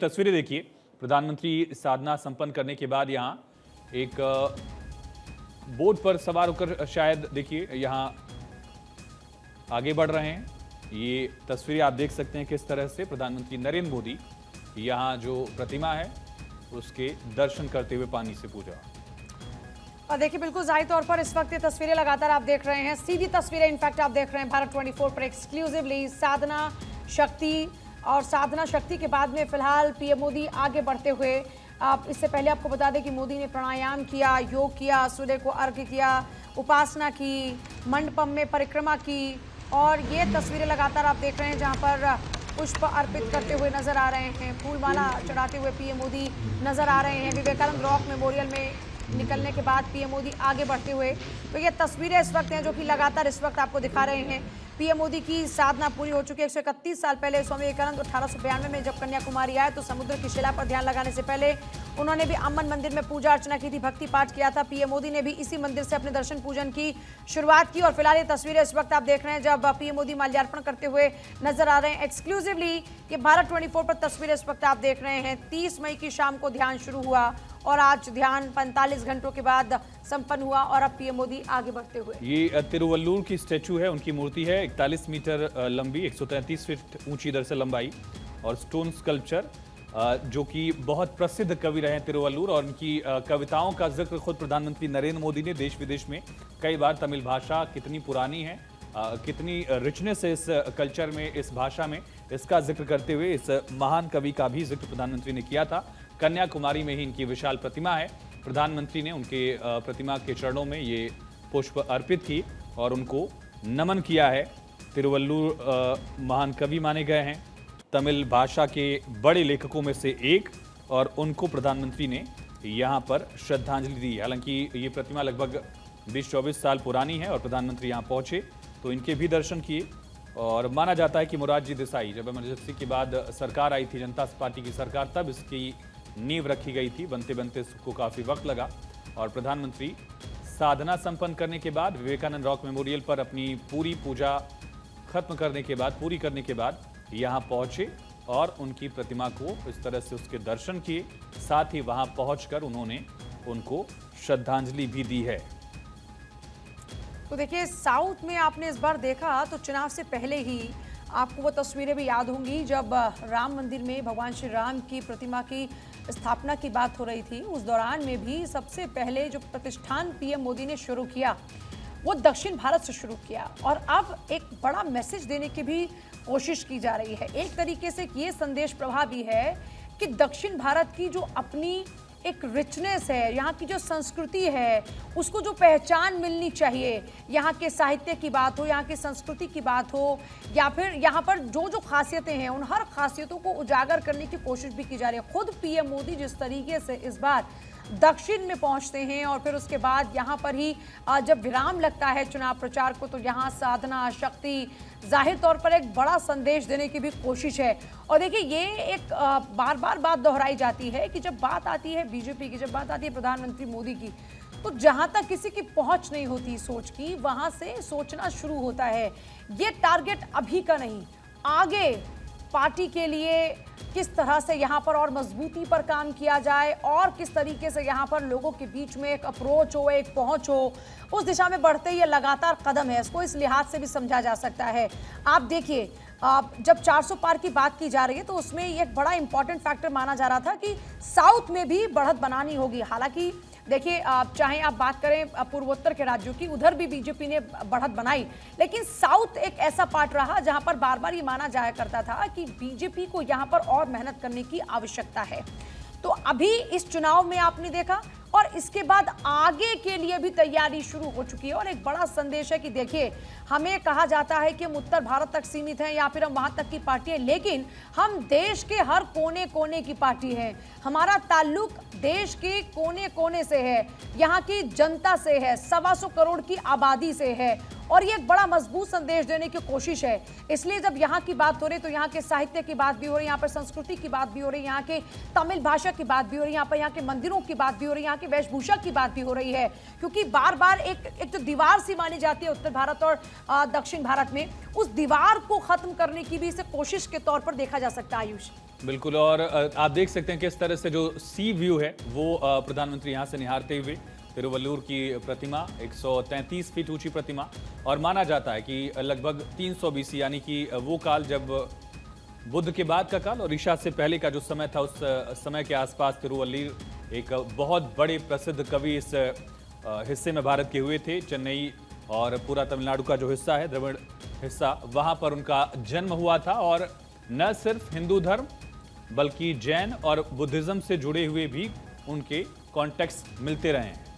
तस्वीरें देखिए, प्रधानमंत्री साधना संपन्न करने के बाद यहाँ एक बोट पर सवार होकर शायद देखिए यहाँ आगे बढ़ रहे हैं। ये तस्वीरें आप देख सकते हैं किस तरह से प्रधानमंत्री नरेंद्र मोदी यहाँ जो प्रतिमा है उसके दर्शन करते हुए पानी से पूजा। और देखिए बिल्कुल जाहिर तौर पर इस वक्त ये तस्वीरें लगातार आप देख रहे हैं, सीधी तस्वीरें इनफैक्ट आप देख रहे हैं भारत 24 पर एक्सक्लूसिवली साधना शक्ति। और साधना शक्ति के बाद में फिलहाल पीएम मोदी आगे बढ़ते हुए, आप इससे पहले आपको बता दें कि मोदी ने प्राणायाम किया, योग किया, सूर्य को अर्घ्य किया, उपासना की, मंडपम में परिक्रमा की। और ये तस्वीरें लगातार आप देख रहे हैं जहां पर पुष्प अर्पित करते हुए नजर आ रहे हैं, फूलमाला चढ़ाते हुए पीएम मोदी नजर आ रहे हैं। विवेकानंद रॉक मेमोरियल में निकलने के बाद पीएम मोदी आगे बढ़ते हुए, तो ये तस्वीरें इस वक्त हैं जो कि लगातार इस वक्त आपको दिखा रहे हैं। पीएम मोदी की साधना पूरी हो चुकी है। 131 साल पहले स्वामी विवेकानंद 1892 में जब कन्याकुमारी आए तो समुद्र की शिला पर ध्यान लगाने से पहले उन्होंने भी अम्मन मंदिर में पूजा अर्चना की थी, भक्ति पाठ किया था। पीएम मोदी ने भी इसी मंदिर से अपने दर्शन पूजन की शुरुआत की। और फिलहाल ये तस्वीरें इस वक्त आप देख रहे हैं जब पीएम मोदी माल्यार्पण करते हुए नजर आ रहे हैं। एक्सक्लूसिवली ये भारत 24 पर तस्वीरें इस वक्त आप देख रहे हैं। 30 मई की शाम को ध्यान शुरू हुआ और आज ध्यान 45 घंटों के बाद संपन्न हुआ और अब पीएम मोदी आगे बढ़ते हुए। ये तिरुवल्लुवर की स्टैचू है, उनकी मूर्ति है 41 मीटर लंबी, 133 फीट ऊंची दरअसल लंबाई, और स्टोन स्कल्पचर जो कि बहुत प्रसिद्ध कवि रहे हैं तिरुवल्लुवर, और उनकी कविताओं का जिक्र खुद प्रधानमंत्री नरेंद्र मोदी ने देश विदेश में कई बार। तमिल भाषा कितनी पुरानी है, कितनी रिचनेस है इस कल्चर में, इस भाषा में, इसका जिक्र करते हुए इस महान कवि का भी जिक्र प्रधानमंत्री ने किया था। कन्याकुमारी में ही इनकी विशाल प्रतिमा है। प्रधानमंत्री ने उनके प्रतिमा के चरणों में ये पुष्प अर्पित की और उनको नमन किया है। तिरुवल्लुवर महान कवि माने गए हैं, तमिल भाषा के बड़े लेखकों में से एक, और उनको प्रधानमंत्री ने यहाँ पर श्रद्धांजलि दी। हालांकि ये प्रतिमा लगभग 20-24 साल पुरानी है और प्रधानमंत्री यहाँ पहुंचे तो इनके भी दर्शन किए। और माना जाता है कि मोरारजी देसाई, जब इमरजेंसी के बाद सरकार आई थी जनता पार्टी की सरकार, तब इसकी नींव रखी गई थी। बनते बनते इसको काफ़ी वक्त लगा और प्रधानमंत्री साधना संपन्न करने के बाद विवेकानंद रॉक मेमोरियल पर अपनी पूरी पूजा खत्म करने के बाद, पूरी करने के बाद यहाँ पहुँचे और उनकी प्रतिमा को इस तरह से उसके दर्शन किए। साथ ही वहाँ पहुँचकर उन्होंने उनको श्रद्धांजलि भी दी है। तो देखिए साउथ में आपने इस बार देखा तो चुनाव से पहले ही आपको वो तस्वीरें भी याद होंगी जब राम मंदिर में भगवान श्री राम की प्रतिमा की स्थापना की बात हो रही थी। उस दौरान में भी सबसे पहले जो प्रतिष्ठान पीएम मोदी ने शुरू किया वो दक्षिण भारत से शुरू किया और अब एक बड़ा मैसेज देने की भी कोशिश की जा रही है। एक तरीके से ये संदेश प्रभावी है कि दक्षिण भारत की जो अपनी एक रिचनेस है, यहाँ की जो संस्कृति है, उसको जो पहचान मिलनी चाहिए, यहाँ के साहित्य की बात हो, यहाँ की संस्कृति की बात हो, या फिर यहाँ पर जो जो खासियतें हैं उन हर खासियतों को उजागर करने की कोशिश भी की जा रही है। खुद पीएम मोदी जिस तरीके से इस बार दक्षिण में पहुंचते हैं और फिर उसके बाद यहाँ पर ही जब विराम लगता है चुनाव प्रचार को, तो यहाँ साधना शक्ति जाहिर तौर पर एक बड़ा संदेश देने की भी कोशिश है। और देखिए ये एक बार बार बात दोहराई जाती है कि जब बात आती है बीजेपी की, जब बात आती है प्रधानमंत्री मोदी की, तो जहां तक किसी की पहुंच नहीं होती सोच की, वहां से सोचना शुरू होता है। ये टारगेट अभी का नहीं, आगे पार्टी के लिए किस तरह से यहाँ पर और मजबूती पर काम किया जाए और किस तरीके से यहाँ पर लोगों के बीच में एक अप्रोच हो, एक पहुंच हो, उस दिशा में बढ़ते ये लगातार कदम है। इसको इस लिहाज से भी समझा जा सकता है। आप देखिए जब 400 पार की बात की जा रही है तो उसमें एक बड़ा इंपॉर्टेंट फैक्टर माना जा रहा था कि साउथ में भी बढ़त बनानी होगी। हालांकि देखिए चाहे आप बात करें पूर्वोत्तर के राज्यों की, उधर भी बीजेपी ने बढ़त बनाई, लेकिन साउथ एक ऐसा पार्ट रहा जहां पर बार बार ये माना जाया करता था कि बीजेपी को यहां पर और मेहनत करने की आवश्यकता है। तो अभी इस चुनाव में आपने देखा और इसके बाद आगे के लिए भी तैयारी शुरू हो चुकी है। और एक बड़ा संदेश है कि देखिए हमें कहा जाता है कि हम उत्तर भारत तक सीमित हैं या फिर हम वहां तक की पार्टी है, लेकिन हम देश के हर कोने कोने की पार्टी है। हमारा ताल्लुक देश के कोने कोने से है, यहाँ की जनता से है, 125 करोड़ की आबादी से है और ये एक बड़ा मजबूत संदेश देने की कोशिश है। इसलिए जब यहाँ की बात हो रही तो यहाँ के साहित्य की बात भी हो रही है, यहाँ पर संस्कृति की बात भी हो रही है, यहाँ के तमिल भाषा की बात भी हो रही है, यहाँ के मंदिरों की बात भी हो रही है, यहाँ की वेशभूषा की बात भी हो रही है। क्योंकि बार बार एक जो दीवार सी मानी जाती है उत्तर भारत और दक्षिण भारत में, उस दीवार को खत्म करने की भी इसे कोशिश के तौर पर देखा जा सकता है। आयुष। बिल्कुल। और आप देख सकते हैं किस तरह से जो सी व्यू है वो प्रधानमंत्री यहाँ से निहारते हुए तिरुवल्लुर की प्रतिमा 133 फीट ऊंची प्रतिमा, और माना जाता है कि लगभग 300 बीसी यानी कि वो काल जब बुद्ध के बाद का काल और ईसा से पहले का जो समय था, उस समय के आसपास तिरुवल्लुर एक बहुत बड़े प्रसिद्ध कवि इस हिस्से में भारत के हुए थे। चेन्नई और पूरा तमिलनाडु का जो हिस्सा है, द्रविड़ हिस्सा, वहां पर उनका जन्म हुआ था। और न सिर्फ हिंदू धर्म बल्कि जैन और बुद्धिज्म से जुड़े हुए भी उनके कॉन्टेक्स्ट मिलते रहे हैं।